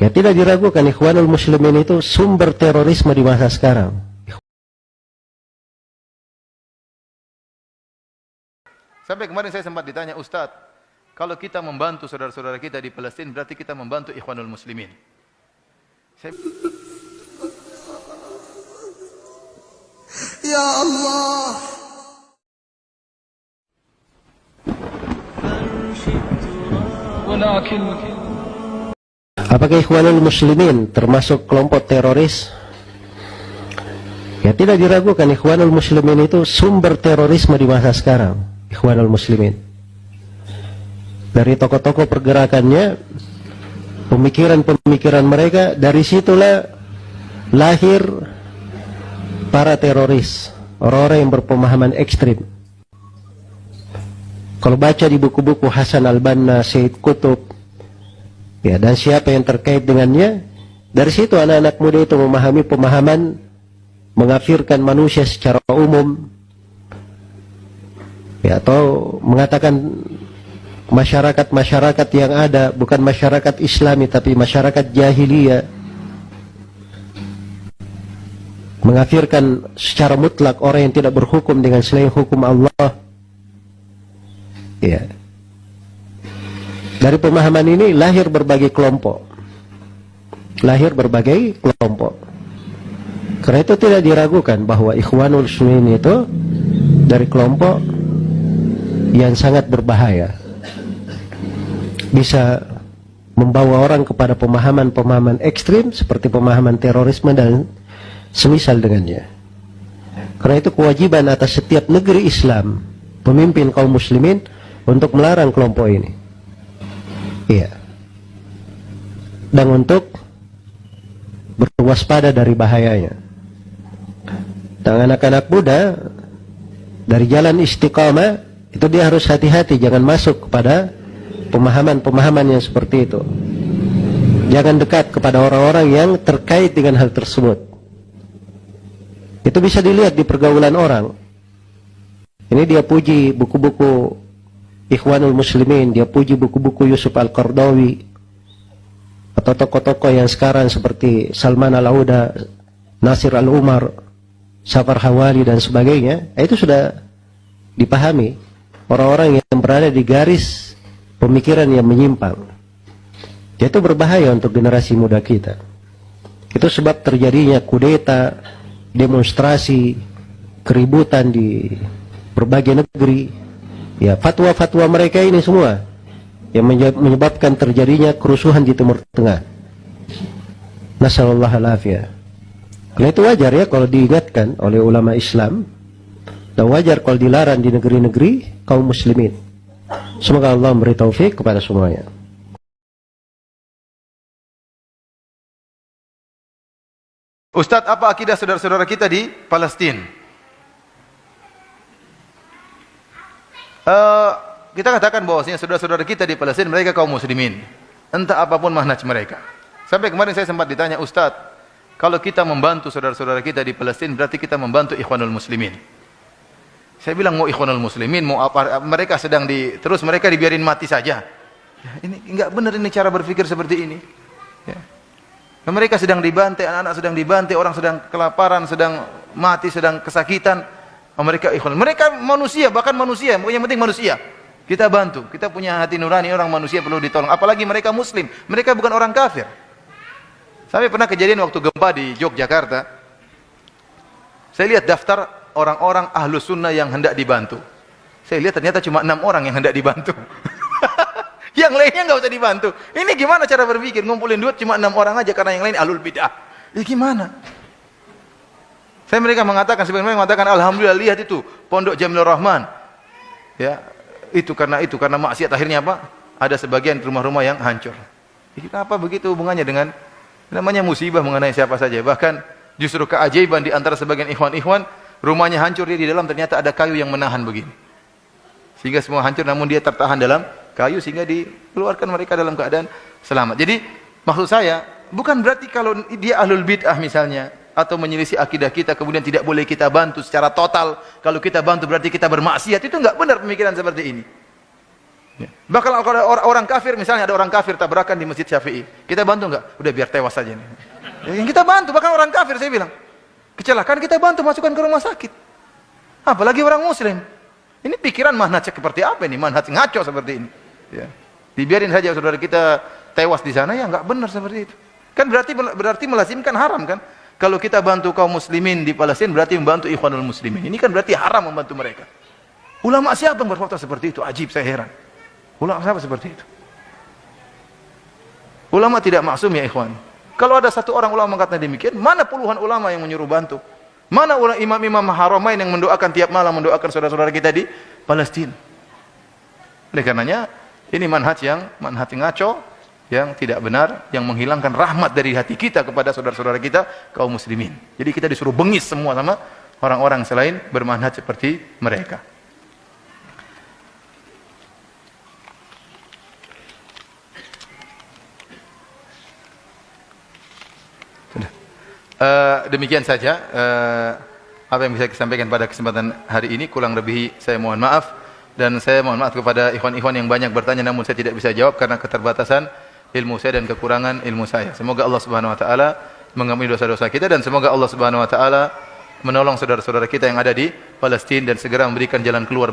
Ya tidak diragukan Ikhwanul Muslimin itu sumber terorisme di masa sekarang. Sampai kemarin saya sempat ditanya, Ustadz, kalau kita membantu saudara-saudara kita di Palestina, berarti kita membantu Ikhwanul Muslimin. Ya Allah. Apakah Ikhwanul Muslimin termasuk kelompok teroris? Ya tidak diragukan Ikhwanul Muslimin itu sumber terorisme di masa sekarang. Ikhwanul Muslimin, dari tokoh-tokoh pergerakannya, pemikiran-pemikiran mereka, dari situlah lahir para teroris, orang-orang yang berpemahaman ekstrim. Kalau baca di buku-buku Hasan al-Banna, Syed Qutb, ya, dan siapa yang terkait dengannya, dari situ anak-anak muda itu memahami pemahaman mengafirkan manusia secara umum, ya, atau mengatakan masyarakat-masyarakat yang ada bukan masyarakat Islami tapi masyarakat jahiliyah, mengafirkan secara mutlak orang yang tidak berhukum dengan selain hukum Allah. Ya. Dari pemahaman ini lahir berbagai kelompok. Karena itu tidak diragukan bahwa Ikhwanul Muslimin itu dari kelompok yang sangat berbahaya. Bisa membawa orang kepada pemahaman-pemahaman ekstrim seperti pemahaman terorisme dan semisal dengannya. Karena itu kewajiban atas setiap negeri Islam, pemimpin kaum muslimin, untuk melarang kelompok ini. Iya. Dan untuk berwaspada dari bahayanya. Dan anak-anak muda dari jalan istiqamah itu dia harus hati-hati, jangan masuk kepada pemahaman-pemahaman yang seperti itu. Jangan dekat kepada orang-orang yang terkait dengan hal tersebut. Itu bisa dilihat di pergaulan orang. Ini dia puji buku-buku Ikhwanul Muslimin, dia puji buku-buku Yusuf Al-Qardawi, atau tokoh-tokoh yang sekarang seperti Salman Al-Auda, Nasir Al-Umar, Safar Hawali dan sebagainya. Itu sudah dipahami orang-orang yang berada di garis pemikiran yang menyimpang. Itu berbahaya untuk generasi muda kita. Itu sebab terjadinya kudeta, demonstrasi, keributan di berbagai negeri. Ya, fatwa-fatwa mereka ini semua yang menyebabkan terjadinya kerusuhan di Timur Tengah. Nasallallahu alaihi. Karena itu wajar ya kalau diingatkan oleh ulama Islam, dan wajar kalau dilarang di negeri-negeri kaum muslimin. Semoga Allah memberi taufik kepada semuanya. Ustadz, apa akidah saudara-saudara kita di Palestina? Kita katakan bahwasanya saudara-saudara kita di Palestina, mereka kaum muslimin, entah apapun manhaj mereka. Sampai kemarin saya sempat ditanya, Ustadz, kalau kita membantu saudara-saudara kita di Palestina, berarti kita membantu Ikhwanul Muslimin. Saya bilang, mau Ikhwanul Muslimin, mau apa, mereka sedang terus mereka dibiarin mati saja. Ya, ini enggak benar, ini cara berpikir seperti ini. Ya. Mereka sedang dibantai, anak-anak sedang dibantai, orang sedang kelaparan, sedang mati, sedang kesakitan. Mereka ikhwan, mereka manusia, bahkan manusia, yang penting manusia. Kita bantu, kita punya hati nurani, orang manusia perlu ditolong. Apalagi mereka muslim, mereka bukan orang kafir. Sampai pernah kejadian waktu gempa di Yogyakarta, saya lihat daftar orang-orang ahlu sunnah yang hendak dibantu. Saya lihat ternyata cuma 6 orang yang hendak dibantu. Yang lainnya nggak usah dibantu. Ini gimana cara berpikir? Ngumpulin duit cuma 6 orang aja karena yang lain ahlul bid'ah. Ya gimana? Mereka mengatakan, sebenarnya mengatakan, alhamdulillah, lihat itu Pondok Jamilur Rahman. Ya, itu karena maksiat akhirnya apa? Ada sebagian rumah-rumah yang hancur. Apa begitu hubungannya dengan namanya musibah mengenai siapa saja? Bahkan justru keajaiban di antara sebagian ikhwan-ikhwan, rumahnya hancur, dia di dalam ternyata ada kayu yang menahan begini. Sehingga semua hancur, namun dia tertahan dalam kayu sehingga dikeluarkan mereka dalam keadaan selamat. Jadi maksud saya bukan berarti kalau dia ahlul bid'ah misalnya, atau menyelisih akidah kita, kemudian tidak boleh kita bantu secara total. Kalau kita bantu berarti kita bermaksiat. Itu enggak benar pemikiran seperti ini. Ya. Bahkan kalau ada orang kafir, misalnya ada orang kafir tabrakan di Masjid Syafi'i, kita bantu nggak? Udah biar tewas saja nih. Yang kita bantu, bahkan orang kafir saya bilang, kecelakaan kita bantu masukkan ke rumah sakit. Apalagi orang Muslim. Ini pikiran manhaj seperti apa ini? Manhaj ngaco seperti ini. Ya. Dibiarin saja saudara kita tewas di sana, ya nggak benar seperti itu. Kan berarti melazimkan haram kan? Kalau kita bantu kaum muslimin di Palestina berarti membantu ikhwanul muslimin. Ini kan berarti haram membantu mereka. Ulama siapa yang berfatwa seperti itu? Ajib, saya heran. Ulama siapa seperti itu? Ulama tidak maksum ya ikhwan. Kalau ada satu orang ulama mengatakan demikian, mana puluhan ulama yang menyuruh bantu? Mana imam-imam haramain yang mendoakan tiap malam mendoakan saudara-saudara kita di Palestina? Oleh karenanya ini manhaj ngaco, yang tidak benar, yang menghilangkan rahmat dari hati kita kepada saudara-saudara kita kaum muslimin. Jadi kita disuruh bengis semua sama orang-orang selain bermanhaj seperti mereka. Demikian saja apa yang bisa saya sampaikan pada kesempatan hari ini. Kurang lebih saya mohon maaf, dan saya mohon maaf kepada ikhwan-ikhwan yang banyak bertanya namun saya tidak bisa jawab karena keterbatasan ilmu saya dan kekurangan ilmu saya. Semoga Allah Subhanahu wa taala mengampuni dosa-dosa kita, dan semoga Allah Subhanahu wa taala menolong saudara-saudara kita yang ada di Palestina dan segera memberikan jalan keluar bagi